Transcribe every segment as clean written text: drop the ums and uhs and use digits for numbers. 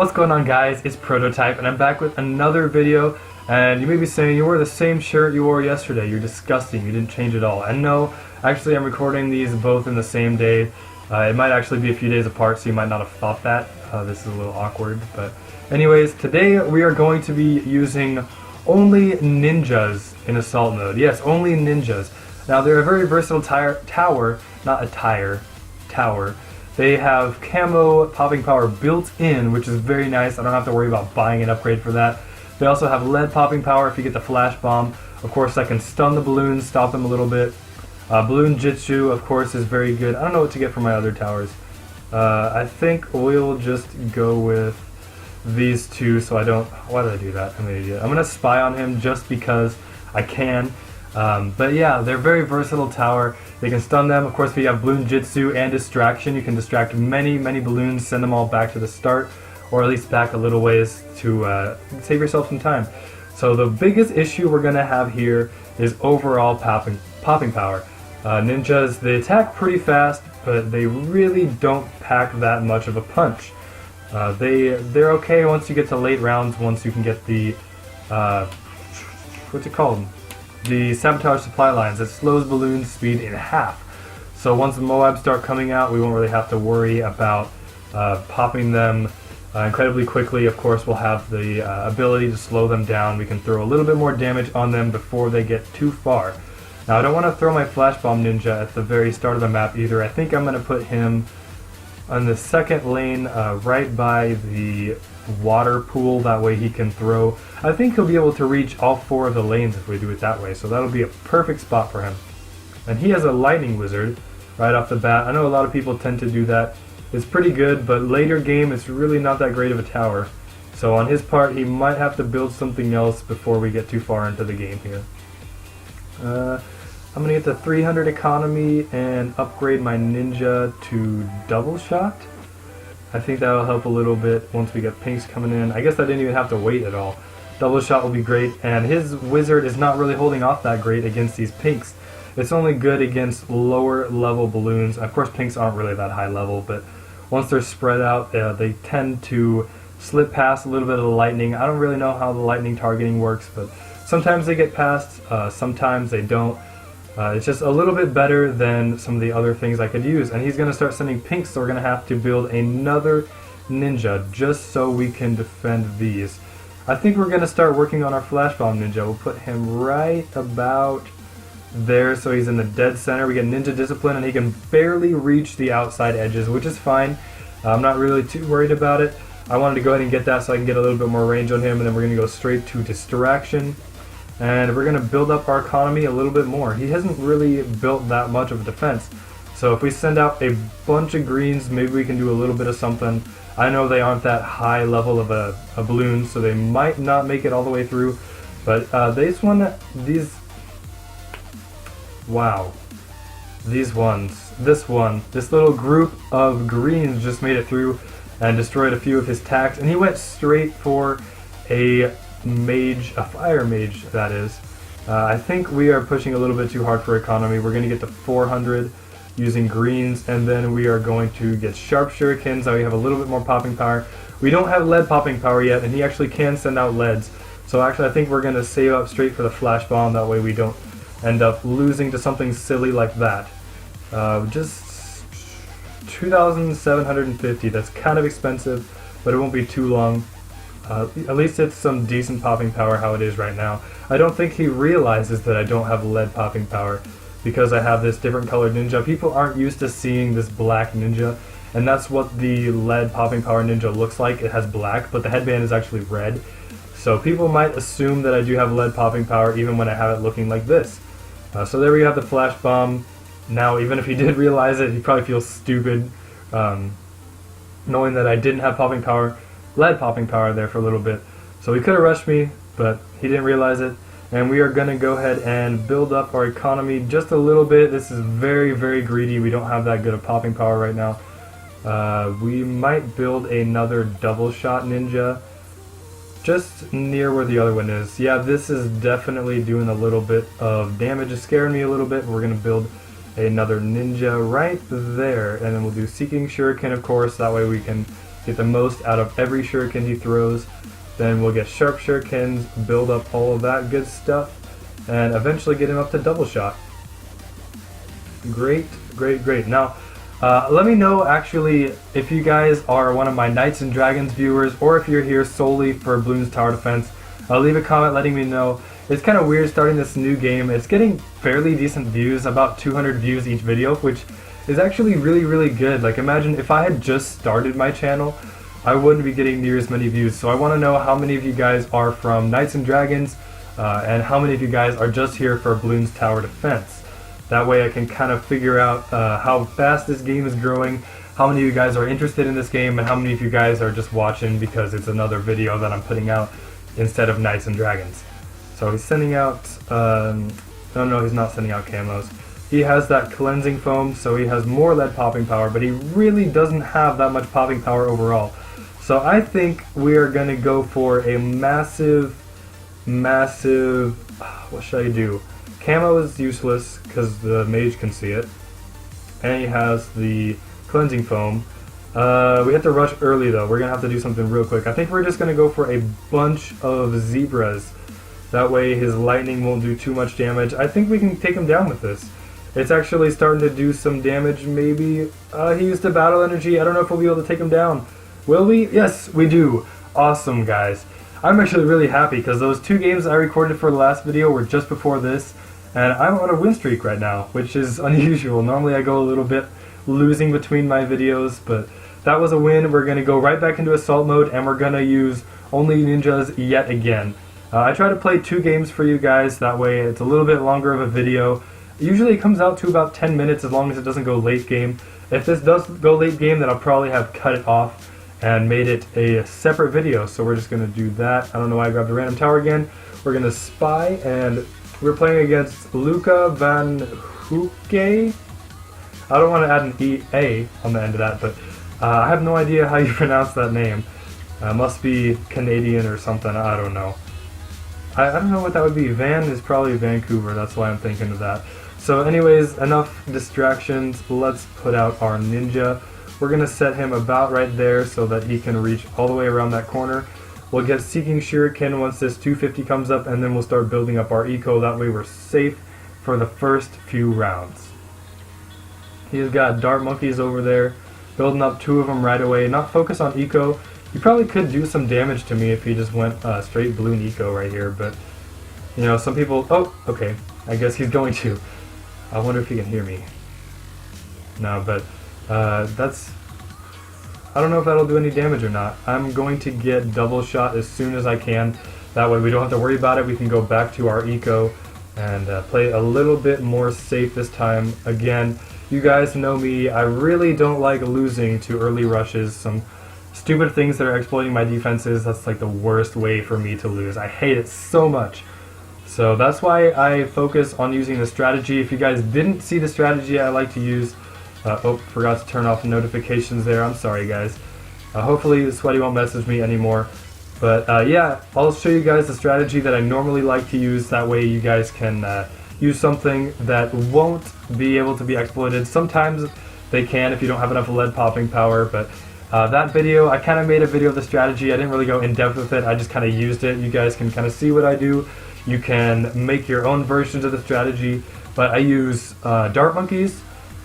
What's going on, guys? It's Prototype and I'm back with another video. And you may be saying, you wore the same shirt you wore yesterday. You're disgusting. You didn't change at all. And no, actually I'm recording these both in the same day. It might actually be a few days apart, so you might not have thought that. This is a little awkward. But anyways, today we are going to be using only ninjas in assault mode. Yes, only ninjas. Now they're a very versatile tower. They have camo popping power built in, which is very nice. I don't have to worry about buying an upgrade for that. They also have lead popping power if you get the flash bomb. Of course, that can stun the balloons, stop them a little bit. Balloon Jitsu, of course, is very good. I don't know what to get for my other towers. I think we'll just go with these two so I don't... Why did I do that? I'm an idiot. I'm going to spy on him just because I can. But yeah, they're very versatile tower. They can stun them. Of course, if you have Bloon Jitsu and Distraction, you can distract many balloons, send them all back to the start, or at least back a little ways to save yourself some time. So the biggest issue we're going to have here is overall popping power. Ninjas, they attack pretty fast, but they really don't pack that much of a punch. They're okay once you get to late rounds, once you can get the... what's it called? The sabotage supply lines. It slows balloon speed in half. So once the Moabs start coming out, we won't really have to worry about popping them incredibly quickly. Of course, we'll have the ability to slow them down. We can throw a little bit more damage on them before they get too far. Now, I don't want to throw my Flash Bomb Ninja at the very start of the map either. I think I'm going to put him on the second lane right by the water pool. That way he can throw. I think he'll be able to reach all 4 of the lanes if we do it that way, so that'll be a perfect spot for him. And he has a lightning wizard right off the bat. I know a lot of people tend to do that. It's pretty good, but later game it's really not that great of a tower. So on his part, he might have to build something else before we get too far into the game here. I'm gonna get the 300 economy and upgrade my ninja to double shot. I think that'll help a little bit once we get pinks coming in. I guess I didn't even have to wait at all. Double shot will be great, and his wizard is not really holding off that great against these pinks. It's only good against lower level balloons. Of course, pinks aren't really that high level, but once they're spread out, they tend to slip past a little bit of the lightning. I don't really know how the lightning targeting works, but sometimes they get past, sometimes they don't. It's just a little bit better than some of the other things I could use. And he's going to start sending pinks, so we're going to have to build another ninja just so we can defend these. I think we're going to start working on our Flash Bomb Ninja. We'll put him right about there so he's in the dead center. We get Ninja Discipline and he can barely reach the outside edges, which is fine. I'm not really too worried about it. I wanted to go ahead and get that so I can get a little bit more range on him, and then we're going to go straight to Distraction. And we're going to build up our economy a little bit more. He hasn't really built that much of a defense. So if we send out a bunch of greens, maybe we can do a little bit of something. I know they aren't that high level of a balloon, so they might not make it all the way through. But this little group of greens just made it through and destroyed a few of his tacks. And he went straight for a fire mage, that is. I think we are pushing a little bit too hard for economy. We're going to get to 400 using greens, and then we are going to get sharp shurikens. Now we have a little bit more popping power. We don't have lead popping power yet, and he actually can send out leads. So actually I think we're going to save up straight for the flash bomb. That way we don't end up losing to something silly like that. Just 2,750. That's kind of expensive, but it won't be too long. At least it's some decent popping power how it is right now. I don't think he realizes that I don't have lead popping power because I have this different colored ninja. People aren't used to seeing this black ninja, and that's what the lead popping power ninja looks like. It has black, but the headband is actually red. So people might assume that I do have lead popping power even when I have it looking like this. So there we have the flash bomb. Now, even if he did realize it, he probably feels stupid knowing that I didn't have popping power. Lead popping power there for a little bit. So he could have rushed me, but he didn't realize it. And we are going to go ahead and build up our economy just a little bit. This is very greedy. We don't have that good of popping power right now. We might build another double shot ninja just near where the other one is. Yeah, this is definitely doing a little bit of damage. It's scaring me a little bit. We're going to build another ninja right there, and then we'll do Seeking Shuriken, of course. That way we can get the most out of every shuriken he throws. Then we'll get sharp shurikens, build up all of that good stuff, and eventually get him up to double shot. Great, great, great. Now, let me know actually if you guys are one of my Knights and Dragons viewers, or if you're here solely for Bloons Tower Defense. Leave a comment letting me know. It's kind of weird starting this new game. It's getting fairly decent views, about 200 views each video, which is actually really, really good. Like, imagine if I had just started my channel, I wouldn't be getting near as many views. So I want to know how many of you guys are from Knights and Dragons, and how many of you guys are just here for Bloons Tower Defense. That way I can kind of figure out how fast this game is growing, how many of you guys are interested in this game, and how many of you guys are just watching because it's another video that I'm putting out instead of Knights and Dragons. So he's sending out, no, he's not sending out camos. He has that cleansing foam, so he has more lead popping power, but he really doesn't have that much popping power overall. So I think we are going to go for a massive, what should I do? Camo is useless because the mage can see it. And he has the cleansing foam. We have to rush early though. We're going to have to do something real quick. I think we're just going to go for a bunch of zebras. That way his lightning won't do too much damage. I think we can take him down with this. It's actually starting to do some damage maybe. He used the battle energy. I don't know if we'll be able to take him down. Will we? Yes, we do. Awesome, guys. I'm actually really happy because those 2 games I recorded for the last video were just before this. And I'm on a win streak right now, which is unusual. Normally I go a little bit losing between my videos, but that was a win. We're going to go right back into assault mode, and we're going to use only ninjas yet again. I try to play 2 games for you guys, that way it's a little bit longer of a video. Usually it comes out to about 10 minutes as long as it doesn't go late game. If this does go late game, then I'll probably have cut it off and made it a separate video, so we're just going to do that. I don't know why I grabbed a random tower again. We're going to spy, and we're playing against Luca Van Hoeke. I don't want to add an EA on the end of that, but I have no idea how you pronounce that name. Must be Canadian or something, I don't know. I don't know what that would be. Van is probably Vancouver, that's why I'm thinking of that. So anyways, enough distractions. Let's put out our ninja. We're going to set him about right there so that he can reach all the way around that corner. We'll get Seeking Shuriken once this 250 comes up, and then we'll start building up our eco. That way we're safe for the first few rounds. He's got dart monkeys over there, building up 2 of them right away. Not focus on eco. He probably could do some damage to me if he just went straight balloon eco right here, but you know, some people... Oh, okay. I guess he's going to. I wonder if he can hear me. No, but that's... I don't know if that'll do any damage or not. I'm going to get double shot as soon as I can. That way we don't have to worry about it. We can go back to our eco and play a little bit more safe this time. Again, you guys know me. I really don't like losing to early rushes. Some stupid things that are exploiting my defenses. That's like the worst way for me to lose. I hate it so much. So that's why I focus on using the strategy. If you guys didn't see the strategy I like to use, oh, forgot to turn off the notifications there. I'm sorry, guys. Hopefully the Sweaty won't message me anymore. But yeah, I'll show you guys the strategy that I normally like to use. That way you guys can use something that won't be able to be exploited. Sometimes they can if you don't have enough lead popping power, but that video, I kind of made a video of the strategy. I didn't really go in depth with it. I just kind of used it. You guys can kind of see what I do. You can make your own versions of the strategy, but I use dart monkeys,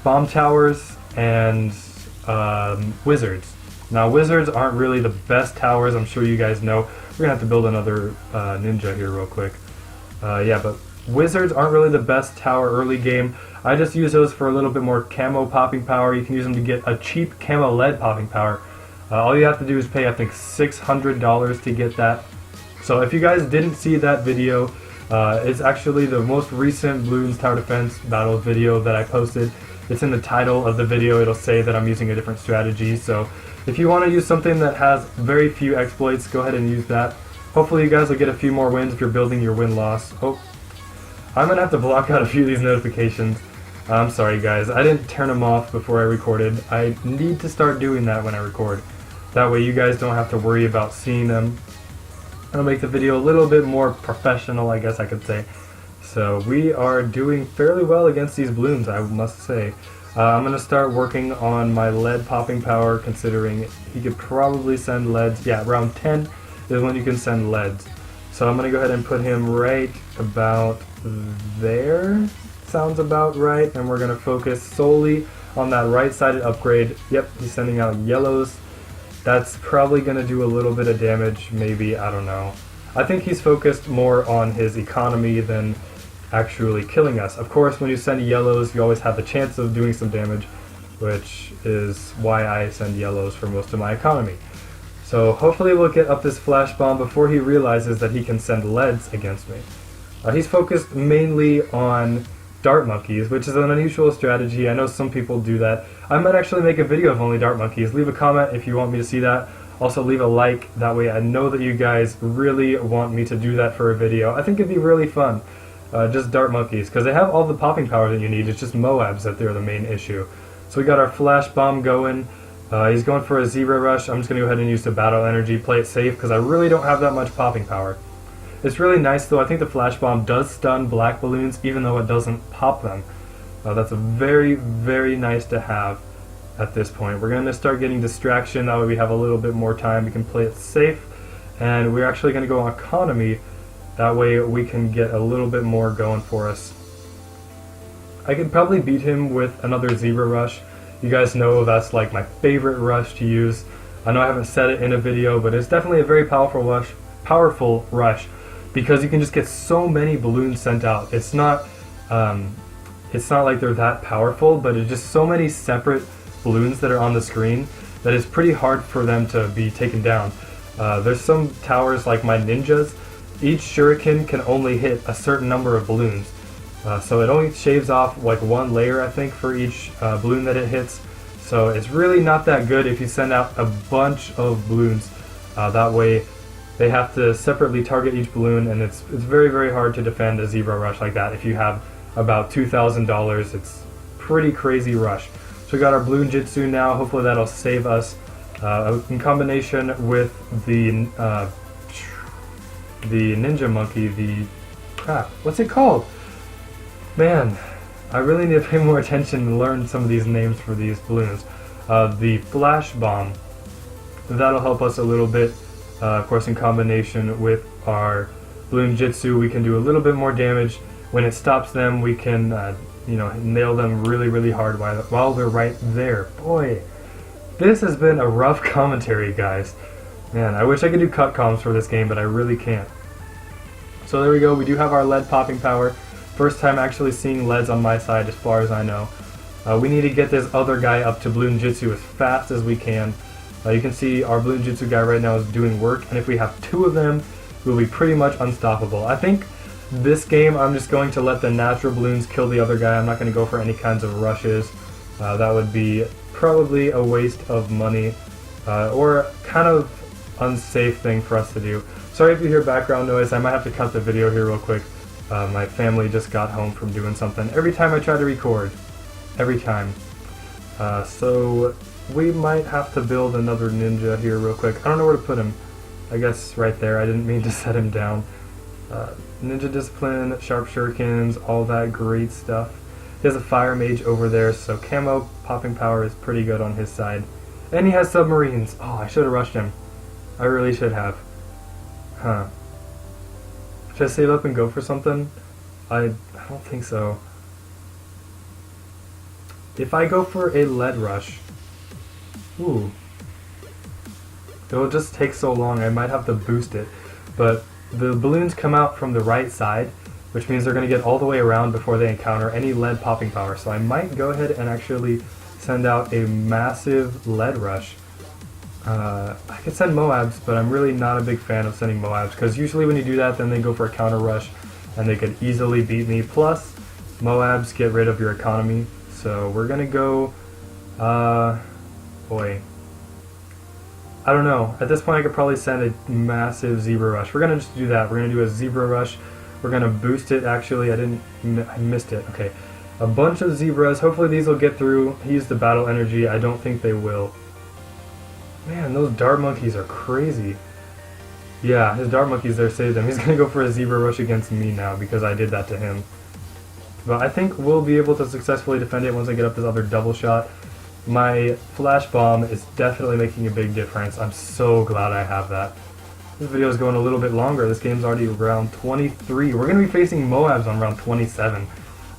bomb towers, and wizards. Now wizards aren't really the best towers, I'm sure you guys know. We're gonna have to build another ninja here real quick. Yeah, but wizards aren't really the best tower early game. I just use those for a little bit more camo popping power. You can use them to get a cheap camo lead popping power. All you have to do is pay, I think, $600 to get that. So if you guys didn't see that video, it's actually the most recent Bloons Tower Defense battle video that I posted. It's in the title of the video. It'll say that I'm using a different strategy. So if you want to use something that has very few exploits, go ahead and use that. Hopefully you guys will get a few more wins if you're building your win-loss. Oh, I'm going to have to block out a few of these notifications. I'm sorry guys, I didn't turn them off before I recorded. I need to start doing that when I record. That way you guys don't have to worry about seeing them. It'll make the video a little bit more professional, I guess I could say. So we are doing fairly well against these Bloons, I must say. I'm going to start working on my lead popping power, considering he could probably send leads. Yeah, around 10 is when you can send leads. So I'm going to go ahead and put him right about there. Sounds about right. And we're going to focus solely on that right-sided upgrade. Yep, he's sending out yellows. That's probably going to do a little bit of damage, maybe, I don't know. I think he's focused more on his economy than actually killing us. Of course, when you send yellows, you always have the chance of doing some damage, which is why I send yellows for most of my economy. So hopefully we'll get up this flash bomb before he realizes that he can send leads against me. He's focused mainly on dart monkeys, which is an unusual strategy. I know some people do that. I might actually make a video of only dart monkeys. Leave a comment if you want me to see that. Also leave a like, that way I know that you guys really want me to do that for a video. I think it'd be really fun. Just dart monkeys, because they have all the popping power that you need. It's just Moabs that they're the main issue. So we got our flash bomb going. He's going for a zebra rush. I'm just going to go ahead and use the battle energy, play it safe, because I really don't have that much popping power. It's really nice though. I think the flash bomb does stun black balloons, even though it doesn't pop them. That's a very, very nice to have at this point. We're going to start getting distraction. That way we have a little bit more time. We can play it safe, and we're actually going to go on economy. That way we can get a little bit more going for us. I could probably beat him with another zebra rush. You guys know that's like my favorite rush to use. I know I haven't said it in a video, but it's definitely a very powerful rush, because you can just get so many balloons sent out. It's not like they're that powerful, but it's just so many separate balloons that are on the screen that it's pretty hard for them to be taken down. There's some towers like my ninjas. Each shuriken can only hit a certain number of balloons. So it only shaves off like one layer, I think, for each balloon that it hits. So it's really not that good if you send out a bunch of balloons. That way they have to separately target each balloon, and it's very, very hard to defend a zebra rush like that. If you have about $2,000, it's pretty crazy rush. So we got our balloon jitsu now. Hopefully that'll save us in combination with the ninja monkey, what's it called? Man, I really need to pay more attention and learn some of these names for these balloons. The flash bomb, that'll help us a little bit. Of course, in combination with our balloon jitsu, we can do a little bit more damage. When it stops them, we can nail them really, really hard while they're right there. Boy, this has been a rough commentary, guys. Man, I wish I could do cut comms for this game, but I really can't. So there we go, we do have our lead popping power. First time actually seeing leads on my side as far as I know. We need to get this other guy up to balloon jitsu as fast as we can. You can see our balloon jitsu guy right now is doing work, and if we have two of them, we'll be pretty much unstoppable. I think this game I'm just going to let the natural balloons kill the other guy. I'm not going to go for any kinds of rushes. That would be probably a waste of money, or kind of unsafe thing for us to do. Sorry if you hear background noise. I might have to cut the video here real quick. My family just got home from doing something. Every time I try to record. Every time. So we might have to build another ninja here real quick. I don't know where to put him. I guess right there. I didn't mean to set him down. Ninja discipline, sharp shurikens, all that great stuff. He has a fire mage over there, so camo popping power is pretty good on his side. And he has submarines. Oh, I should have rushed him. I really should have. Huh. Should I save up and go for something? I don't think so. If I go for a lead rush, ooh, it'll just take so long. I might have to boost it. But the balloons come out from the right side, which means they're going to get all the way around before they encounter any lead popping power. So I might go ahead and actually send out a massive lead rush. I could send Moabs, but I'm really not a big fan of sending Moabs, because usually when you do that, then they go for a counter rush, and they could easily beat me. Plus, Moabs get rid of your economy. So we're going to go, boy. I don't know. At this point, I could probably send a massive zebra rush. We're going to just do that. We're going to do a zebra rush. We're going to boost it, actually. I missed it. Okay. A bunch of zebras. Hopefully these will get through. He used the battle energy. I don't think they will. Man, those dart monkeys are crazy. Yeah, his dart monkeys there saved him. He's gonna go for a zebra rush against me now because I did that to him. But I think we'll be able to successfully defend it once I get up this other double shot. My flash bomb is definitely making a big difference. I'm so glad I have that. This video is going a little bit longer. This game's already round 23. We're going to be facing Moabs on round 27.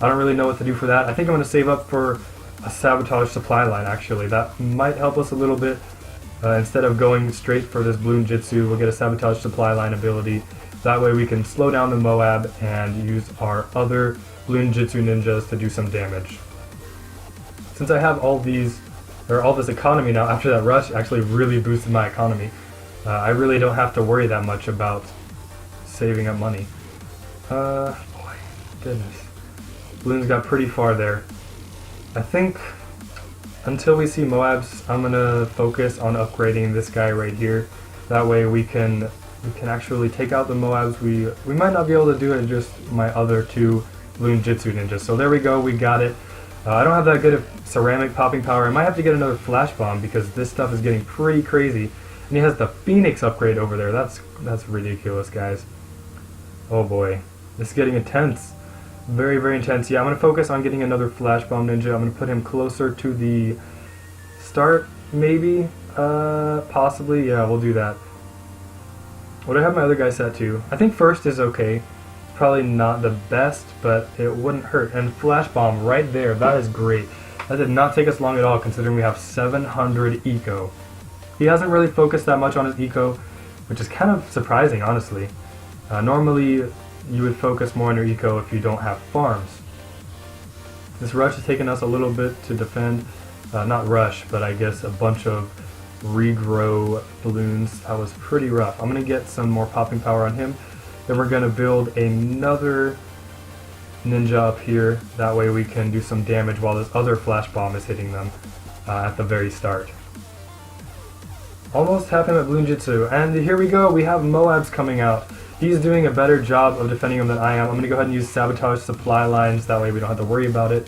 I don't really know what to do for that. I think I'm going to save up for a sabotage supply line, actually. That might help us a little bit. Instead of going straight for this Bloon Jitsu, we'll get a sabotage supply line ability. That way we can slow down the Moab and use our other Bloon Jitsu ninjas to do some damage. Since I have all these, or all this economy now, after that rush actually really boosted my economy, I really don't have to worry that much about saving up money. Boy, goodness. Bloons got pretty far there. I think until we see Moabs, I'm gonna focus on upgrading this guy right here. That way we can actually take out the Moabs. We might not be able to do it just my other two Bloon Jitsu ninjas. So there we go, we got it. I don't have that good of ceramic popping power. I might have to get another flash bomb because this stuff is getting pretty crazy. And he has the Phoenix upgrade over there. That's ridiculous, guys. Oh boy, this is getting intense. Very, very intense. Yeah, I'm going to focus on getting another flash bomb ninja. I'm going to put him closer to the start, maybe. Possibly. Yeah, we'll do that. What do I have my other guy set to? I think first is okay. Probably not the best, but it wouldn't hurt. And flash bomb right there. That is great. That did not take us long at all, considering we have 700 eco. He hasn't really focused that much on his eco, which is kind of surprising, honestly. Normally, you would focus more on your eco if you don't have farms. This rush has taken us a little bit to defend. Not rush, but I guess a bunch of regrow balloons. That was pretty rough. I'm going to get some more popping power on him. Then we're going to build another ninja up here. That way we can do some damage while this other flash bomb is hitting them at the very start. Almost have him at Bloon Jitsu. And here we go. We have Moabs coming out. He's doing a better job of defending him than I am. I'm going to go ahead and use sabotage supply lines. That way we don't have to worry about it.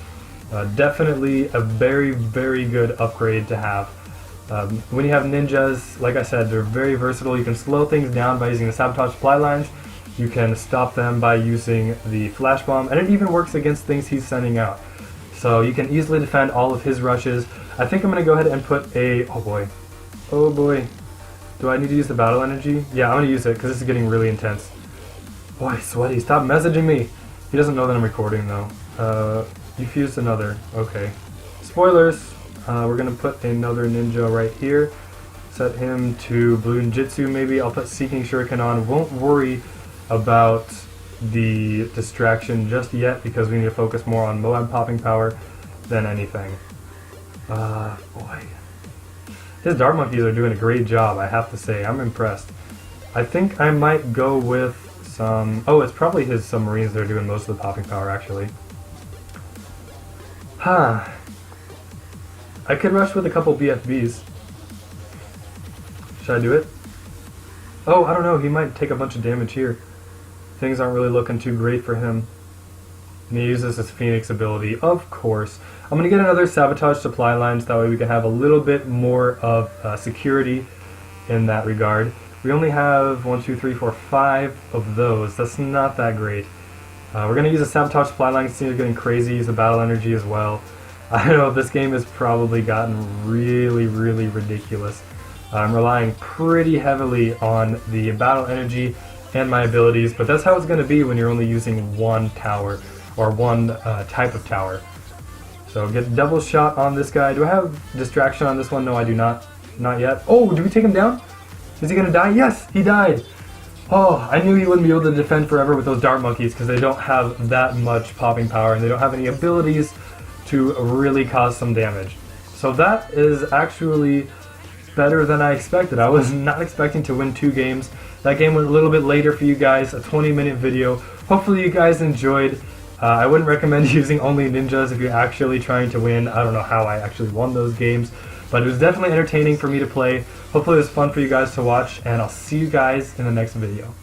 Definitely a very, very good upgrade to have. When you have ninjas, like I said, they're very versatile. You can slow things down by using the sabotage supply lines. You can stop them by using the flash bomb, and it even works against things he's sending out. So you can easily defend all of his rushes. I think I'm going to go ahead and put a... Oh boy. Do I need to use the battle energy? Yeah, I'm going to use it because this is getting really intense. Boy, Sweaty, stop messaging me. He doesn't know that I'm recording though. You fused another. Okay. Spoilers. We're going to put another ninja right here. Set him to Bloon Jitsu maybe. I'll put Seeking Shuriken on. Won't worry about the distraction just yet because we need to focus more on Moab popping power than anything. Boy. His dart monkeys are doing a great job, I have to say. I'm impressed. I think I might go with some... Oh, it's probably his submarines that are doing most of the popping power, actually. I could rush with a couple BFBs. Should I do it? Oh, I don't know. He might take a bunch of damage here. Things aren't really looking too great for him. And he uses his Phoenix ability, of course. I'm going to get another sabotage supply lines. That way we can have a little bit more of security in that regard. We only have 1, 2, 3, 4, 5 of those. That's not that great. We're going to use a sabotage supply line. Things are getting crazy. Use the battle energy as well. I know this game has probably gotten really, really ridiculous. I'm relying pretty heavily on the battle energy and my abilities, but that's how it's going to be when you're only using one tower, or one type of tower. So get double shot on this guy. Do I have distraction on this one? No, I do not. Not yet. Oh, did we take him down? Is he going to die? Yes, he died. Oh, I knew he wouldn't be able to defend forever with those dart monkeys because they don't have that much popping power and they don't have any abilities to really cause some damage. So that is actually better than I expected. I was not expecting to win 2 games. That game went a little bit later for you guys, a 20-minute video. Hopefully you guys enjoyed. I wouldn't recommend using only ninjas if you're actually trying to win. I don't know how I actually won those games, but it was definitely entertaining for me to play. Hopefully it was fun for you guys to watch, and I'll see you guys in the next video.